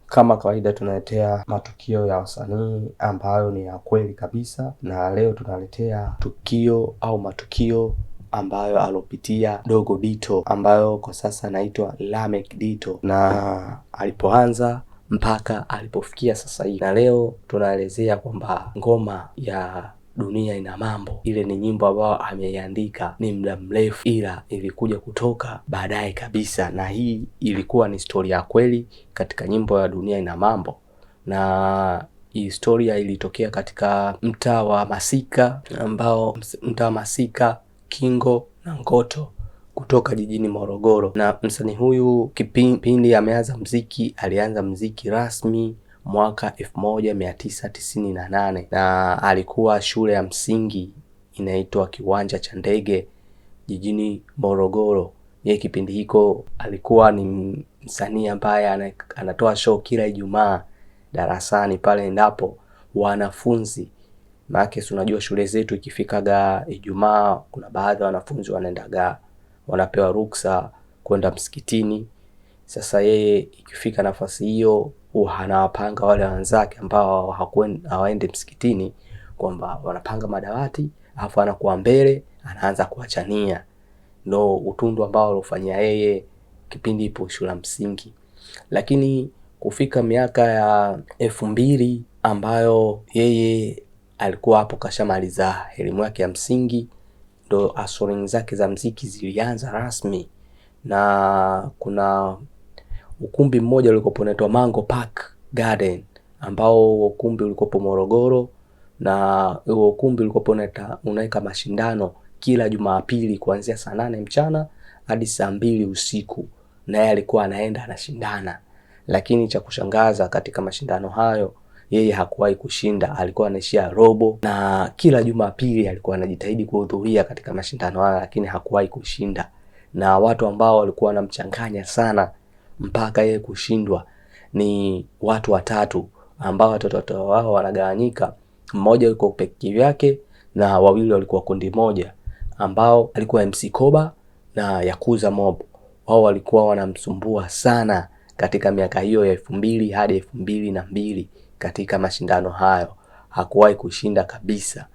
Kama kawaida tunaletea matukio ya wasanii ambayo ni ya kweli kabisa, na leo tunaletea tukio au matukio ambayo alopitia Dogo Dito, ambayo kwa sasa anaitwa Lameck Dito, na alipoanza mpaka alipofikia sasa hivi. Na leo tunaelezea kwamba ngoma ya Dunia Ina Mambo, ile ni nyimbo ambayo ameiandika ni muda mrefu, ila ilikuja kutoka baadaye kabisa, na hii ilikuwa ni historia ya kweli katika nyimbo ya Dunia Ina Mambo. Na hii historia ilitokea katika mtaa wa Masika, ambao mtaa wa Masika, Kingo na Ngoto kutoka jijini Morogoro. Na msanii huyu kipindi ameanza muziki, alianza muziki rasmi mwaka 1998 na alikuwa shule ya msingi inaitwa Kiwanja cha Ndege jijini Morogoro. Yeye kipindi hiko alikuwa ni msanii ambaye anatoa show kila Ijumaa darasani pale, endapo wanafunzi, maana unajua shule zetu ikifikaga Ijumaa kuna baadhi ya wanafunzi wanapewa ruksa kwenda msikitini. Sasa yeye ikifika nafasi hiyo anawapanga wale wenzake ambao hawaende msikitini kwamba wanapanga madawati, alafu anakuwa mbele anaanza kuachania. Ndio utundu ambao alofanyia yeye kipindi ipo shule msingi. Lakini kufika miaka ya 2000 ambayo yeye alikuwa hapo kashamaliza elimu yake ya msingi, ndo asoring zake za muziki zilianza rasmi. Na kuna ukumbi mmoja ulikopo unaitwa Mango Park Garden, ambao ukumbi ulikopo Morogoro, na huo ukumbi ulikopo unaweka mashindano kila Jumapili kuanzia saa 8 mchana hadi saa 2 usiku, na yeye alikuwa anaenda anashindana. Lakini cha kushangaza katika mashindano hayo, yeye hakuwahi kushinda, alikuwa anaishia robo. Na kila Jumapili alikuwa anajitahidi kuhudhuria katika mashindano hayo, lakini hakuwahi kushinda. Na watu ambao walikuwa wanamchanganya sana mpaka yeye kushindwa ni watu watatu, ambao watoto wao wanagawanyika. Mmoja yuko peke yake na wawili walikuwa kundi moja, ambao alikuwa MC Koba na Yakuza Mob. Wao walikuwa wanamsumbua sana katika miaka hiyo ya 2000 hadi 2002 katika mashindano hayo. Hakuwahi kushinda kabisa.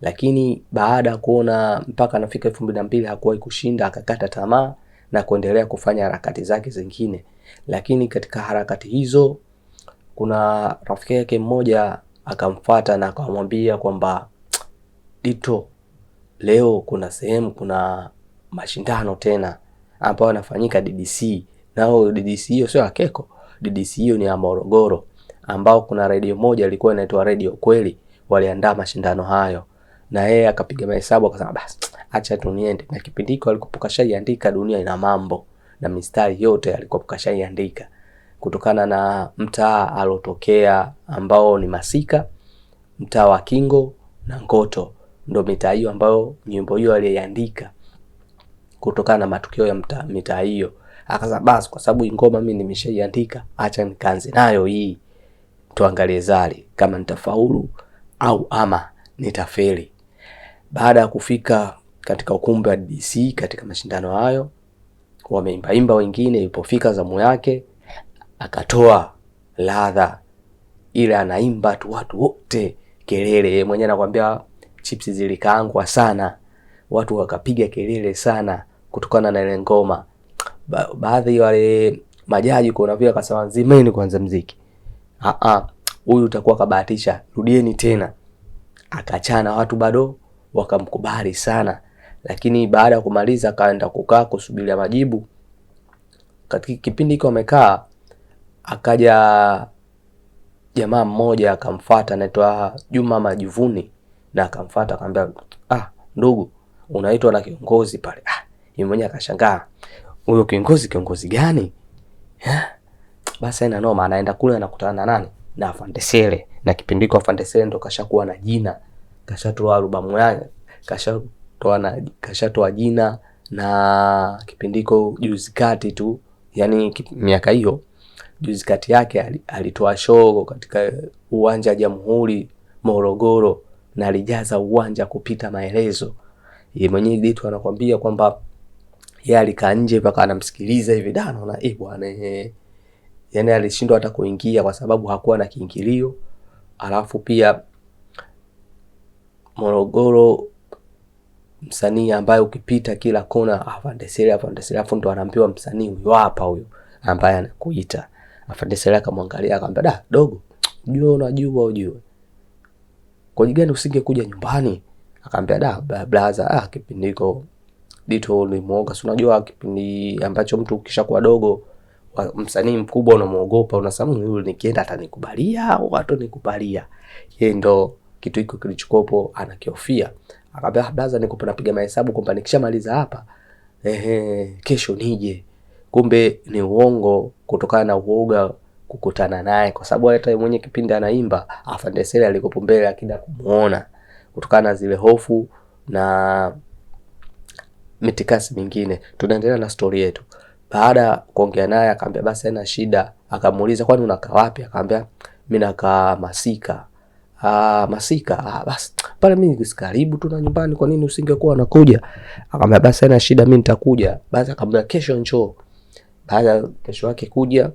Lakini baada ya kuona mpaka anafika 2002 hakuwahi kushinda, akakata tamaa na kuendelea kufanya harakati zake zingine. Lakini katika harakati hizo kuna rafiki yake mmoja akamfuata na akamwambia kwamba, Dito, leo kuna mashindano tena ambayo yanafanyika DDC. Nao DDC hiyo sio Akeko, DDC hiyo ni ya Morogoro, ambao kuna radio moja ilikuwa inaitwa Radio Kweli waliandaa mashindano hayo. Na yeye akapiga mahesabu akasema basi acha tu niende. Na kipindi hiko alikuwa kashaiandika Dunia Ina Mambo na mistari yote alikuwa kashaiandika, kutokana na mtaa alotokea ambao ni Masika, mtaa wa Kingo na Ngoto. Ndio mitaa hiyo ambayo nyimbo hiyo aliandika kutokana na matukio ya mitaa hiyo. Akasema basi kwa sababu ngoma mimi nimeshaiandika, acha nikaanze nayo hii, tuangalie zali kama nitafaulu au ama nitafeli. Baada ya kufika katika ukumbi wa DC katika mashindano hayo, wameimba wengine, ilipofika zamu yake akatoa ladha ile, anaimba tu watu wote kelele. Yeye mwenyewe anakuambia chips zilikaangwa sana, watu wakapiga kelele sana kutokana na ile ngoma. Baadhi wale majaji kuna vile akasema zimeni kwanza muziki, huyu utakuwa kabahatisha, rudieni tena. Akachana, watu bado wakamkubali sana. Lakini baada ya kumaliza akaenda kukaa kusubiria majibu. Katika kipindi hiko amekaa, akaja jamaa mmoja akamfuata anaitwa Juma Majivuni, na akamfuata akamwambia, ndugu, unaitwa na kiongozi pale. Yeye mwenyewe akashangaa, huyo kiongozi gani? Basi ina noma, anaenda kule anakutana na nani? Na Afande Sele. Na kipindi hiko Afande Sele ndo kashakuwa na jina, kashatoa albamu yake, kashatoa jina. Na kipindi hiko juzi kati tu, yani miaka hiyo juzi kati yake alitoa show katika uwanja wa Jamhuri Morogoro, na alijaza uwanja kupita maelezo. Yeye mwenyewe Dito anakuambia kwamba yeye alikaa nje mpaka anamsikiliza hivi, Dano na bwana yani alishindwa hata kuingia kwa sababu hakuwa na kiingilio. Alafu pia Morogoro msanii ambaye ukipita kila kona Afande Sele, alafu ndo anaambiwa msanii huyo hapa huyo ambaye anakuita. Afande Sele akamwangalia akamwambia, "Da dogo, unajua kwa nini usingekuja nyumbani?" Akamwambia, "Da blaza, kipindi hiko Dito ni muoga. Si unajua kipindi ambacho mtu ukishakuwa dogo, msanii mkubwa unamuogopa, unasema huyu nikienda atanikubalia au hatonikubalia." Yeye ndo kitu hiko kilichokopo anakiofia. Akamwambia, "Blaza, niko napiga mahesabu kwamba nikishamaliza hapa kesho nije." Kumbe ni uongo kutokana na uoga kukutana naye, kwa sababu hata mwenye kipindi anaimba Afande Sele alikopo mbele akida kumuona, kutokana na zile hofu na mitikasi mingine. Tunaendelea na story yetu. Baada kuongea naye akamwambia basi haina shida. Akamuuliza, "Kwani unakaa wapi?" Akamwambia, "Mimi nakaa Masika." Masika. Basi pale mimi karibu tu na nyumbani, kwa nini usingekuwa unakuja?" Akamwambia, "Basi haina shida, mimi nitakuja." Basi akamwambia, "Kesho njoo." Baada kesho yake kuja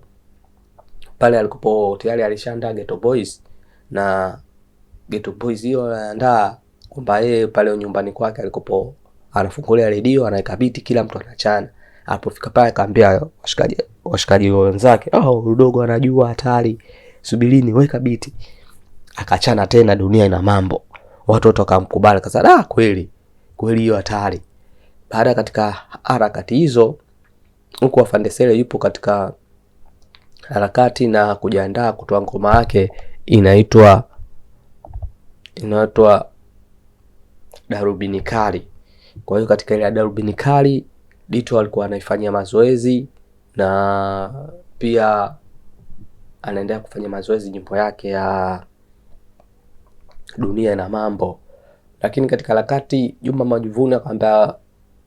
pale alikopo tayari alishaandaa Ghetto Boys, na Ghetto Boys hiyo anaandaa kwamba yeye pale nyumbani kwake alikopo anafungulia redio, anaweka biti, kila mtu anachana. Alipofika pale akaambia washikaji wenzake, "Udogo anajua hatari, subirini, weka biti." Akachana tena, dunia ina mambo. Watu wote wakamkubali, akasema, kweli hiyo hatari." Baada katika harakati hizo, huko Afande Sele yupo katika harakati na kujiandaa kutoa ngoma yake inaitwa Darubini Kali. Kwa hiyo katika ile Darubini Kali Dito alikuwa anaifanyia mazoezi, na pia anaendelea kufanya mazoezi nyimbo yake ya Dunia na Mambo. Lakini katika harakati Juma Majuvuni akamwambia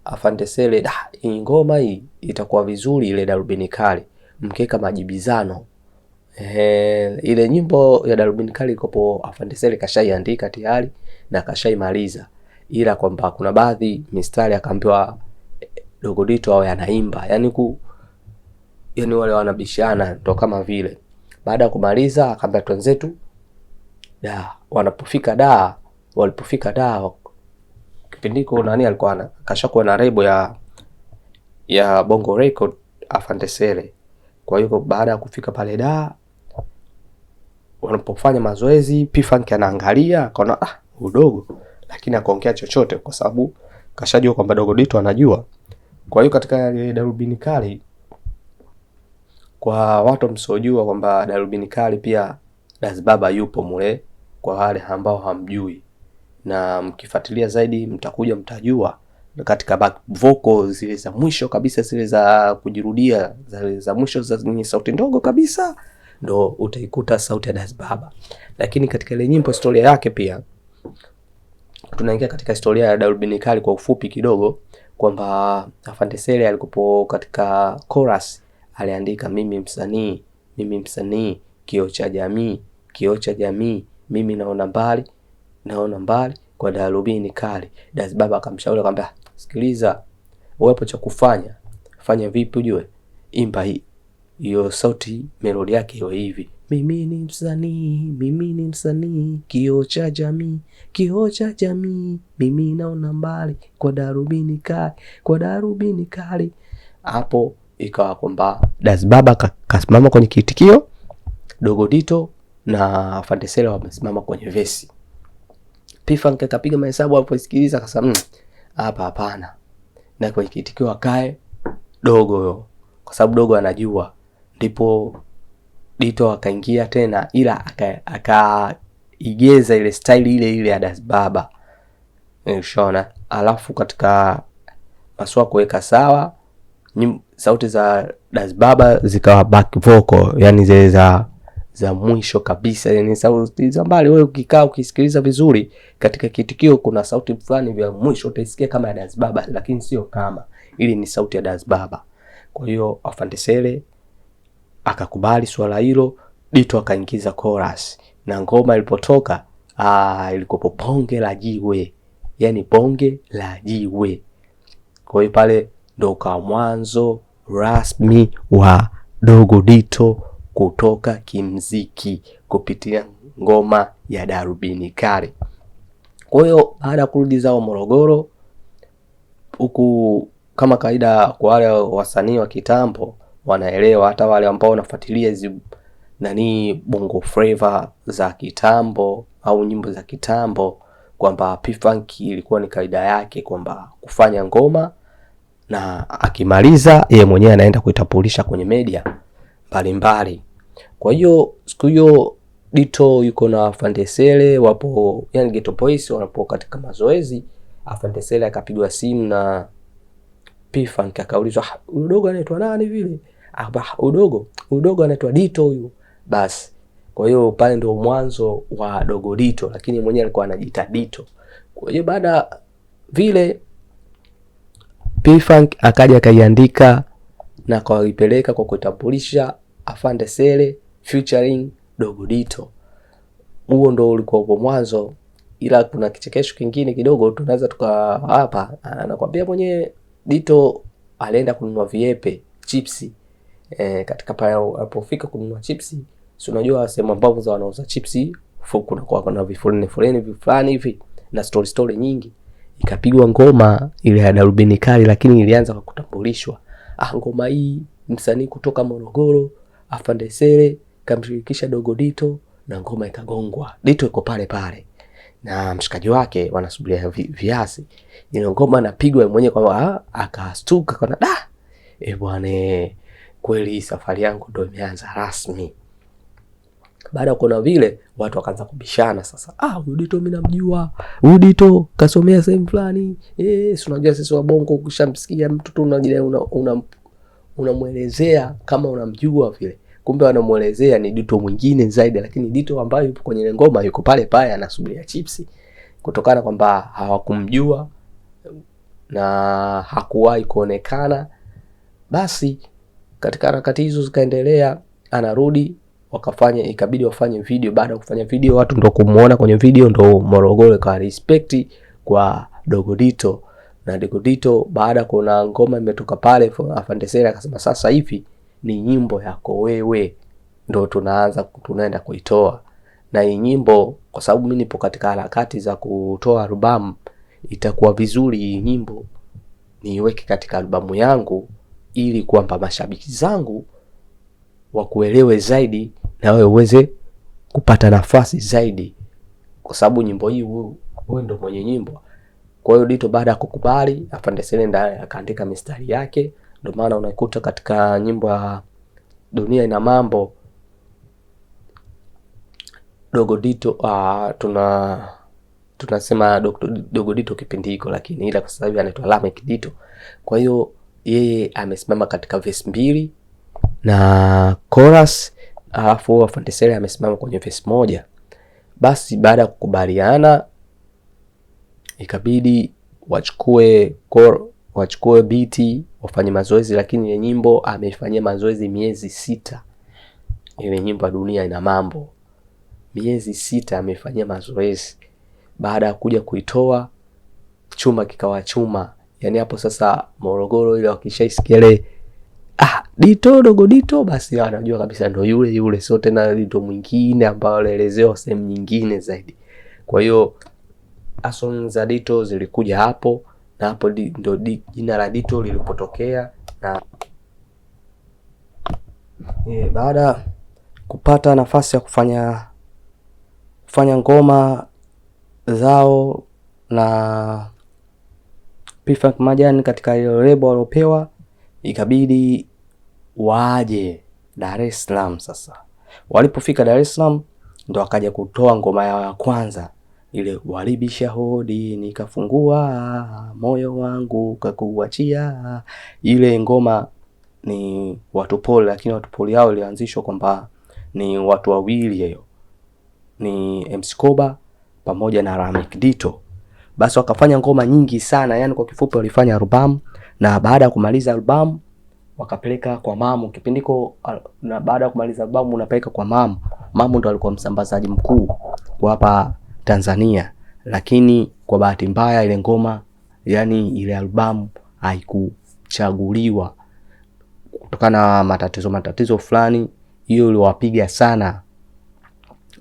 Afande Sele, "Hii ngoma hii itakuwa vizuri ile Darubini Kali, mkeka majibizano." Ile nyimbo ya Darubini Kali ikopo Afande Sele kashaiandika tayari na kashaimaliza, ila kwamba kuna baadhi mistari akaambiwa Dogo Dito awe anaimba, yani wale wanabishana ndo kama vile. Baada ya kumaliza akamwambia twenzetu walipofika kipindiko nani alikuwa kashakuwa na rebo ya Bongo Record Afande Sele. Kwa hiyo baada ya kufika pale wanapofanya mazoezi, P-Funk anaangalia akaona udogo, lakini akaongea chochote kwa sababu kashajua kwamba Dogo Dito anajua. Kwa hiyo katika Darubini Kali, kwa watu msojua kwamba Darubini Kali pia Das Baba yupo mule, kwa wale ambao hamjui, na mkifuatilia zaidi mtakuja mtajua. Katika back vocal zile za mwisho kabisa, zile za kujirudia, za mwisho zenye sauti ndogo kabisa, ndo utaikuta sauti ya Das Baba. Lakini katika ile nyimbo historia yake pia tunaingia katika historia ya Darubini Kali kwa ufupi kidogo, kwamba Afande Sele alikupo katika chorus aliandika, mimi msanii, kioo cha jamii, mimi naona mbali kwa Darubini Kali. Das Baba akamshauri akamwambia, "Sikiliza, uwepo cha kufanya, fanya vipi ujue, imba hiyo sauti, melodi yake hiyo hivi, mimi ni msanii, kioo cha jamii, mimi naona mbali kwa Darubini Kali. Hapo ikawa kwamba Das Baba kasimama kwenye kitikio, Dogo Dito na Afande Sele wamesimama kwenye vesi. P-Funk akapiga mahesabu hapo, isikiliza akasema hapa hapana, na kwenye kitikio akae Dogo, kwa sababu Dogo anajua. Ndipo Dito akaingia tena, ila akaigeza ile style ile ya Das Baba. Unaona? Alafu katika maswa kuweka sawa, sauti za Das Baba zikawa back vocal, yani zile za mwisho kabisa, yani sauti za mbali. Wewe ukikaa ukisikiliza vizuri katika kitikio, kuna sauti fulani vya mwisho utaisikia kama ya Das Baba, lakini sio kama ili ni sauti ya Das Baba. Kwa hiyo Afande Sele akakubali swala hilo, Dito akaingiza chorus, na ngoma ilipotoka ilikopo bonge la jiwe, yani bonge la jiwe. Kwa hiyo pale ndo kwa mwanzo rasmi wa Dogo Dito kutoka kimziki kupitia ngoma ya Darubini Kali. Kwa hiyo baada ya kurudi zao Morogoro, huku kama kawaida kwa wale wasanii wa kitambo wanaelewa, hata wale ambao wanafuatilia hizo bongo flava za kitambo au nyimbo za kitambo, kwamba P-Funk ilikuwa ni kaida yake kwamba kufanya ngoma na akimaliza yeye mwenyewe anaenda kuitapulisha kwenye media mbalimbali. Kwa hiyo siku hiyo Dito yuko na Afande Sele wapo, yani Ghetto Boys wanapo katika mazoezi. Afande Sele akapigwa simu na P-Funk akaulizwa, udogo anaitwa nani vile? Udogo anaitwa Dito huyu. Basi kwa hiyo pale ndio mwanzo wa Dogo Dito, lakini mwenyewe alikuwa anajiita Dito. Kwa hiyo baada vile P-Funk akaja akaiandika na kaipeleka kwa kutambulisha Afande Sele featuring Dogo Dito. Huo ndo ulikuwa mwanzo, ila kuna kichekesho kingine kidogo tunaweza hapa. Anakuambia mwenyewe Dito alienda kununua viepe chipsi. Katika pale alipofika kununua chipsi, si unajua sehemu ambapo za wanauza chipsi fuku na kwa kuna vifuleni fulani hivi na story nyingi. Ikapigwa ngoma ile ya Darubini Kali, lakini ilianza kwa kutambulishwa. Ngoma hii msanii kutoka Morogoro Afande Sele kamshirikisha Dogo Dito na ngoma ikagongwa. Dito yuko pale na mshikaji wake wanasubiria viasi. Ile ngoma inapigwa mwenyewe kwa akastuka kana bwana, kweli safari yangu ndio imeanza rasmi. Baada kuna vile watu wakaanza kubishana sasa. Huyu Dito mimi namjua. Huyu Dito kasomea sehemu fulani. Si unajua sisi wa bongo ukishamsikia mtu tu unamuelezea kama unamjua vile. Kumbe wanamuelezea ni Dito mwingine zaidi, lakini Dito ambaye yupo kwenye ngoma yuko pale anasubiria chipsi, kutokana kwamba hawakumjua na hakuwahi kuonekana. Basi katika harakati hizo zikaendelea, anarudi ikabidi wafanye video. Baada ya kufanya video, watu ndo kumuona kwenye video, ndo Morogoro kwa respect kwa Dogo Dito. Na Dogo Dito baada kuna ngoma imetoka pale, Afande Sele akasema sasa hivi ni nyimbo yako wewe ndo tunaenda kuitoa. Na hii nyimbo kwa sababu mimi nipo katika harakati za kutoa albamu, itakuwa vizuri hii nyimbo niiweke katika albamu yangu ili kwamba mashabiki zangu wakuelewe zaidi na wewe uweze kupata nafasi zaidi, kwa sababu nyimbo hii wewe ndo mwenye nyimbo. Kwa hiyo Dito baada ya kukubali, Afande Sele ndiye akaandika mistari yake. Ndio maana unakuta katika nyimbo ya Dunia Ina Mambo Dogo Dito tunasema Dogo Dito kipindi hiko, lakini ila kwa sababu anaitwa Lameck Dito. Kwa hiyo yeye amesimama katika verse 2 na chorus, alafu Afande Sele amesimama kwenye verse 1. Basi baada ya kukubaliana ikabidi wachukue beat wafanye mazoezi, lakini ile nyimbo ameifanyia mazoezi miezi 6. Ile nyimbo ya Dunia Ina Mambo miezi 6 ameifanyia mazoezi. Baada ya kuja kuitoa, chuma kikawa chuma. Yani hapo sasa Morogoro ile wakishaisikia ile Dito Dogo Dito, basi anajua kabisa ndio yule, sio tena Dito mwingine ambao alielezewa sehemu nyingine zaidi. Kwa hiyo song za Dito zilikuja hapo, na hapo ndio jina la Dito lilipotokea. Na baada kupata nafasi ya kufanya ngoma zao na P-Funk Majani katika ile lebo waliopewa, ikabidi waje Dar es Salaam. Sasa walipofika Dar es Salaam ndo akaja kutoa ngoma yao ya kwanza, ile walibisha hodi nikafungua moyo wangu kakuachia. Ile ngoma ni watu pole, lakini watu pole yao ilianzishwa kwamba ni watu wawili, hiyo ni MC Koba pamoja na Lameck Dito. Basi wakafanya ngoma nyingi sana, yani kwa kifupi walifanya albamu, na baada ya kumaliza albamu wakapeleka kwa Mamu kipindiko. Na baada ya kumaliza albamu unapeleka kwa Mamu. Mamu ndo alikuwa msambazaji mkuu kwa hapa Tanzania, lakini kwa bahati mbaya ile ngoma, yani ile albamu haikuchaguliwa kutokana na matatizo fulani, hiyo iliwapiga sana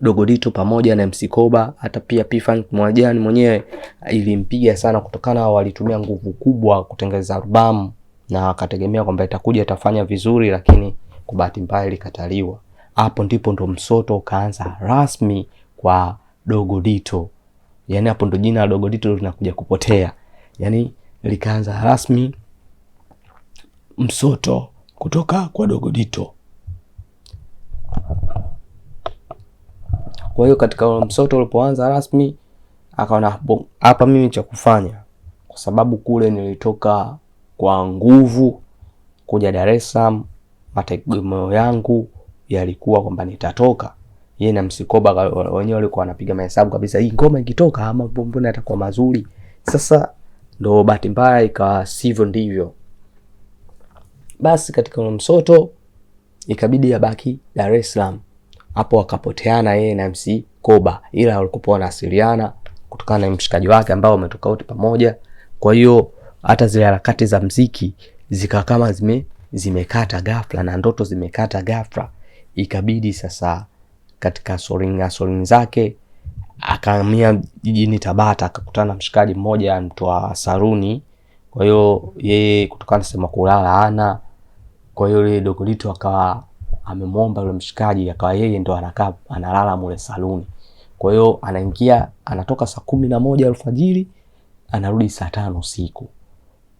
Dogo Dito pamoja na MC Koba. Hata pia P-Funk Mwajani mwenyewe ilimpiga sana, kutokana walitumia nguvu kubwa kutengeneza albamu na wakategemea kwamba itakuja itafanya vizuri, lakini kwa bahati mbaya ilikataliwa. Hapo ndipo ndo msoto ukaanza rasmi kwa Dogo Dito. Yani hapo ndo jina la Dogo Dito linakuja kupotea. Yani likaanza rasmi msoto kutoka kwa Dogo Dito. Kwa hiyo katika msoto ulipoanza rasmi, akaona hapa mimi cha kufanya, kwa sababu kule nilitoka kwa nguvu kuja Dar es Salaam, mategemeo yangu yalikuwa kwamba nitatoka. Yeye na MC Koba wenyewe walikuwa wanapiga mahesabu kabisa, hii ngoma ikitoka ama mbona itakuwa mazuri. Sasa ndo bahati mbaya ikawa sivyo ndivyo. Basi katika msoto ikabidi yabaki Dar es Salaam. Hapo wakapoteana yeye na MC Koba, ila walikuwa wanasiliana kutokana na mshikaji wake ambao wametoka wote pamoja. Kwa hiyo hata zile harakati za muziki zika kama zimekata ghafla, na ndoto zimekata ghafla. Ikabidi sasa katika soling zake akahamia jijini Tabata, akakutana na mshikaji mmoja mtu wa saluni. Kwa hiyo yeye kutokana sema kulala ana, kwa hiyo yule Dogo Dito akawa amemwomba yule mshikaji, akawa yeye ndo anakaa analala mule saluni. Kwa hiyo anaingia, anatoka saa 11 alfajiri, anarudi saa 5 usiku,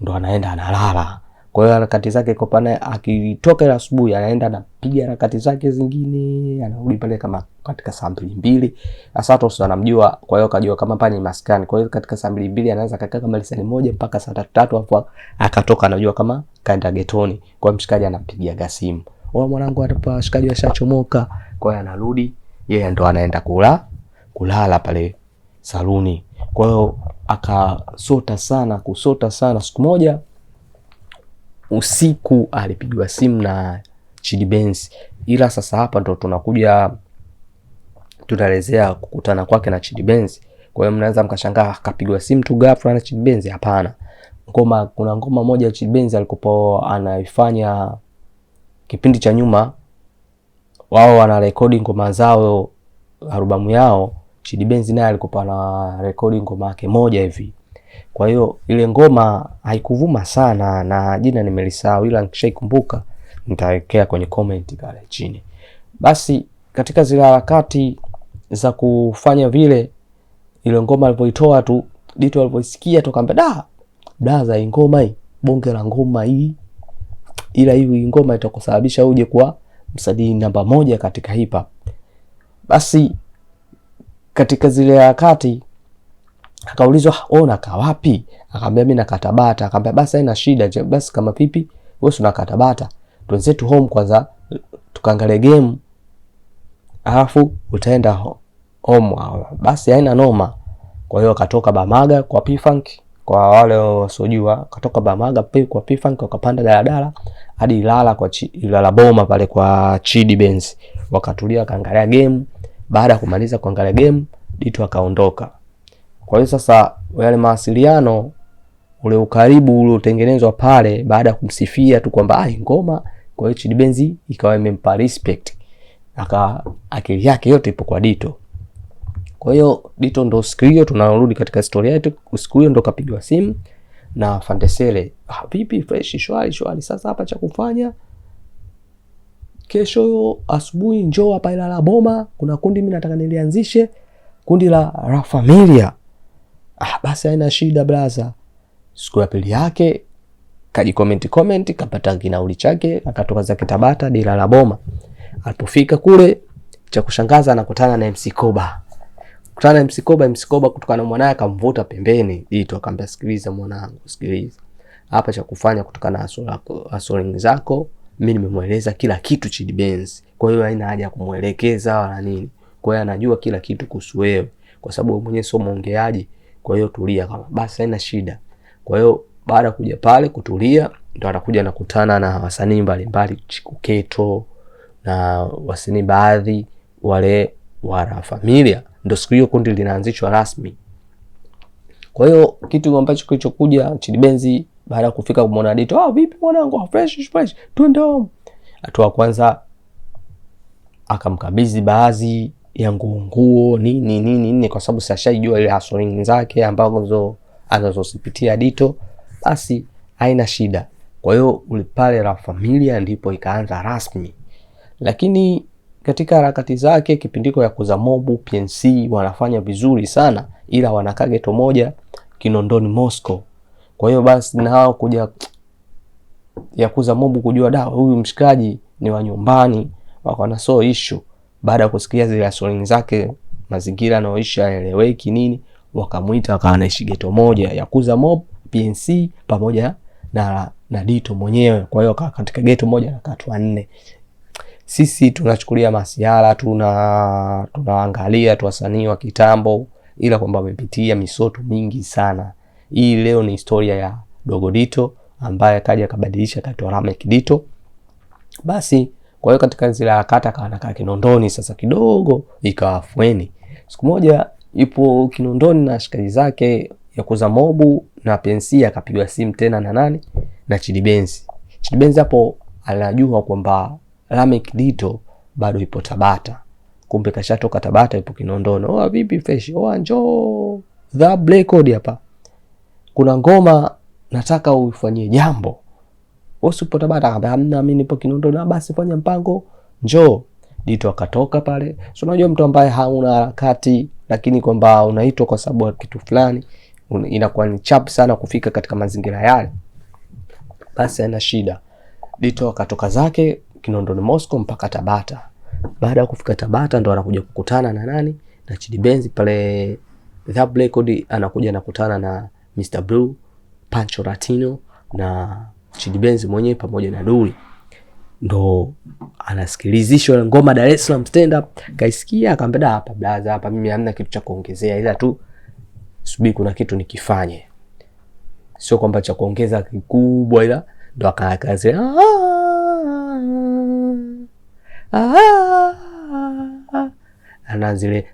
ndo anaenda analala. Kwa hiyo harakati zake kwa pana, akitoka ile asubuhi anaenda anapiga harakati zake zingine, anarudi pale kama katika saa 2. Sasa watu sio wanamjua, kwa hiyo akajua kama pale ni maskani. Kwa hiyo katika saa 2 anaanza kukaa kama lisali moja mpaka saa 3 hapo akatoka, anajua kama kaenda getoni. Kwa hiyo mshikaji anampigia simu, "Wewe mwanangu, hapa mshikaji washachomoka." Kwa hiyo anarudi, yeye ndo anaenda kulala pale saluni. Kwa hiyo kusota sana. Siku moja usiku alipigwa simu na Chidi Benz. Ila sasa hapa ndo tunaelezea kukutana kwake na Chidi Benz. Kwa hiyo mnaweza mkashangaa akapigwa simu tu ghafla na Chidi Benz. Hapana. Kuna ngoma moja Chidi Benz alikuwa anaifanya kipindi cha nyuma, wao wana recording ngoma zao, albamu yao. Chidi Benz naye alikuwa na recording ngoma yake moja hivi. Kwa hiyo ile ngoma haikuvuma sana na jina nimelisahau, ila nikishaikumbuka nitawekea kwenye comment pale chini. Basi katika zile harakati za kufanya vile, ile ngoma alipoitoa tu, Dito aliposikia tukamwambia, "Da za ngoma hii, bonge la ngoma hii. Ila hii ngoma itakusababisha uje kwa msanii namba 1 katika hip hop." Basi katika zile harakati akaulizwa, "Wewe unakaa wapi?" Akamwambia, "Mimi nakaa Tabata." Akamwambia, "Basi haina shida, basi kama vipi wewe unakaa Tabata, tuenzetu home kwanza tukaangalie game, alafu utaenda home." Basi haina noma. Kwa hiyo akatoka Bamaga kwa P-Funk, kwa wale wasiojua, akatoka Bamaga kwa P-Funk, wakapanda daladala hadi Ilala kwa Ilala Boma pale kwa Chidi Benz. Wakatulia kaangalia game. Baada ya kumaliza kuangalia game, Dito akaondoka. Kwa hiyo sasa yale mawasiliano, ule ukaribu ule utengenezwa pale baada ya kumsifia tu kwamba ngoma. Kwa hiyo Chidi Benz ikawa imempa respect, akili yake yote ipo kwa Dito. Kwa hiyo Dito ndo siku hiyo tunarudi katika historia yetu, siku hiyo ndo kapigwa simu na Fandesele, "Vipi fresh, shwari, sasa hapa cha kufanya, kesho asubuhi njoo hapa Ilala Boma, kuna kundi mimi nataka nilianzishe, kundi la La Familia." Basi haina shida blaza. Siku ya pili yake comment kapata kinauli chake, akatoka zake Tabata hadi Ilala Boma. Alipofika kule, cha kushangaza anakutana na MC Koba. MC Koba kutokana na mwanae akamvuta pembeni Dito, akamwambia, "Sikiliza mwanangu, sikiliza. Hapa cha kufanya kutokana na soling zako, mimi nimemueleza kila kitu Chidi Benz. Kwa hiyo haina haja kumuelekeza wala nini. Kwa hiyo anajua kila kitu kuhusu wewe, kwa sababu wewe mwenyewe sio muongeaji. Kwa hiyo tulia." Kama basi haina shida. Kwa hiyo baada kuja pale kutulia, ndo anakuja nakutana na wasanii mbalimbali, Chikuketo na wasanii baadhi wale wa La Familia. Ndo siku hiyo kundi linaanzishwa rasmi. Kwa hiyo kitu ambacho kilichokuja Chidi Benz baada ya kufika kumwona Dito, "Vipi mwanangu, fresh, twende home." Hatua kwanza akamkabidhi baadhi ya nguo nini kwa sababu sashajua ile hustling zake ambazo anazozipitia Dito, basi haina shida. Kwa hiyo pale La Familia ndipo ikaanza rasmi. Lakini katika harakati zake kipindiko ya kuza mobu, PNC wanafanya vizuri sana, ila wanakaa ghetto moja Kinondoni Moscow. Kwa hiyo basi nao kuja ya kuza mobu kujua huyu mshikaji ni wa nyumbani, wakaona so issue. Baada ya kusikia zile hustling zake, mazingira anaoishi haeleweki nini, wakamuita akawa anaishi ghetto moja ya kuza mob, PNC pamoja na Dito mwenyewe. Kwa hiyo katika ghetto moja na watu 4. Sisi tunachukulia masiara, tunaangalia tu wasanii wa kitambo, ila kwamba wamepitia misoto mingi sana. Hii leo ni historia ya Dogo Dito ambaye kaja kabadilisha kaitwa Lameck Dito. Basi kwa hiyo katika zile harakati akakaa Kinondoni, sasa kidogo ikawa afueni. Siku moja ipo Kinondoni na shikaji zake ya kuza mobu na PNC, akapigwa simu tena na nani? Na Chidi Benz. Chidi Benz hapo anajua kwamba Lameck Dito bado ipo Tabata. Kumbe kashatoka Tabata, ipo Kinondoni. Vipi fresh? Njoo The Record hapa, kuna ngoma nataka uifanyie jambo. Usipo Tabata? Akambia hamna, mimi nipo Kinondoni. Basi fanya mpango, njoo. Dito akatoka pale. So unajua mtu ambaye hauna harakati lakini kwamba unaitwa kwa sababu ya kitu fulani, inakuwa ni chap sana kufika katika mazingira yale. Basi haina shida. Dito akatoka zake Kinondoni Moscow mpaka Tabata. Baada ya kufika Tabata ndo anakuja kukutana na nani? Na Chidi Benz pale The Record. Anakuja nakutana na Mr. Blue, Pancho Latino na Chidi Benz mwenyewe pamoja na Duli. Ndo anasikilizishwa ngoma Dar es Salaam stand up. Kaisikia akamwambia hapa blaza, hapa mimi hamna kitu cha kuongezea, ila tu subiri kuna kitu nikifanye. Sio kwamba cha kuongeza kikubwa, ila ndo akaanza ana zile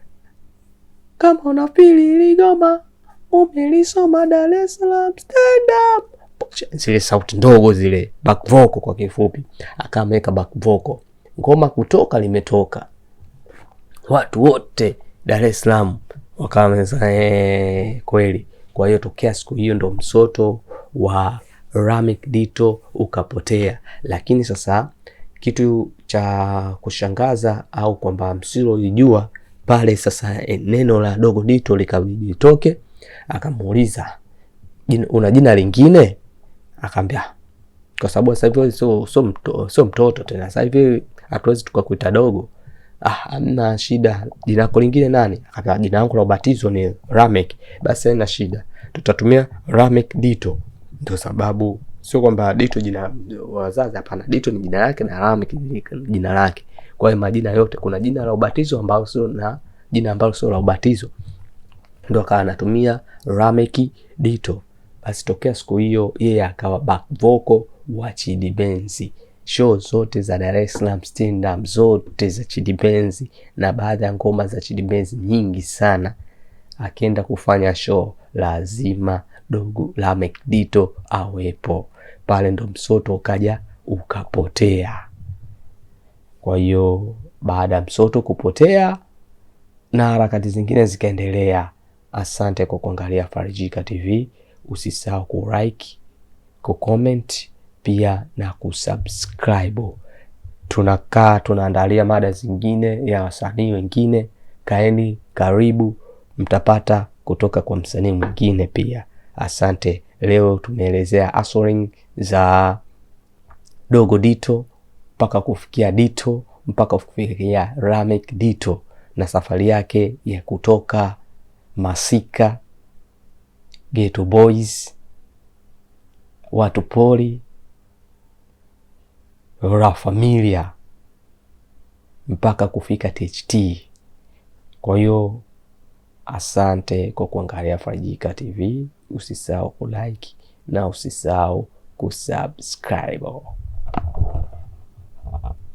kama unapili ile goma umelisoma Dar es Salaam stand up, zile sauti ndogo zile, back vocal kwa kifupi. Akameka back vocal, ngoma kutoka limetoka, watu wote Dar es Salaam wakaanza kweli. Kwa hiyo tokea siku hiyo ndo msoto wa Lameck Dito ukapotea. Lakini sasa kitu cha kushangaza au kwamba msiloijua pale, sasa neno la Dogo Dito likabidi toke. Akamuuliza, una jina lingine? Akamwambia kwa sababu sasa hivi sio mtoto tena, sasa hivi hatuwezi tukakuita dogo. Hamna shida, jina lako lingine nani? Akamwambia jina langu la ubatizo ni Lameck. Basi haina shida, tutatumia Lameck Dito. Ndio sababu sio kwamba Dito jina wazazi, hapana. Dito ni jina lake na Lameck jina lake. Kwa hiyo majina yote kuna jina la ubatizo ambalo sio na jina ambalo sio la ubatizo, ndio akawa anatumia Lameck Dito. Basi tokea siku hiyo yeye akawa back vocal wa Chidi Benz. Show zote za Dar es Salaam stand up zote za Chidi Benz na baadhi ya ngoma za Chidi Benz nyingi sana, akienda kufanya show lazima Dogo Lameck Dito awepo pale. Ndo msoto ukaja ukapotea. Kwa hiyo baada ya msoto kupotea na harakati zingine zikaendelea. Asante kwa kuangalia Farijika TV. Usisahau ku-like, ku-comment pia na kusubscribe. Tunaandalia mada zingine ya wasanii wengine. Kaeni karibu, mtapata kutoka kwa msanii mwingine pia. Asante. Leo tumeelezea hustling za Dogo Dito mpaka kufikia Dito mpaka kufikia Lameck Dito na safari yake ya kutoka Masika, Ghetto Boys, watu poli, La Familia mpaka kufika THT. Kwa hiyo asante kwa kuangalia Farijika TV. Usisahau kulike na usisahau kusubscribe.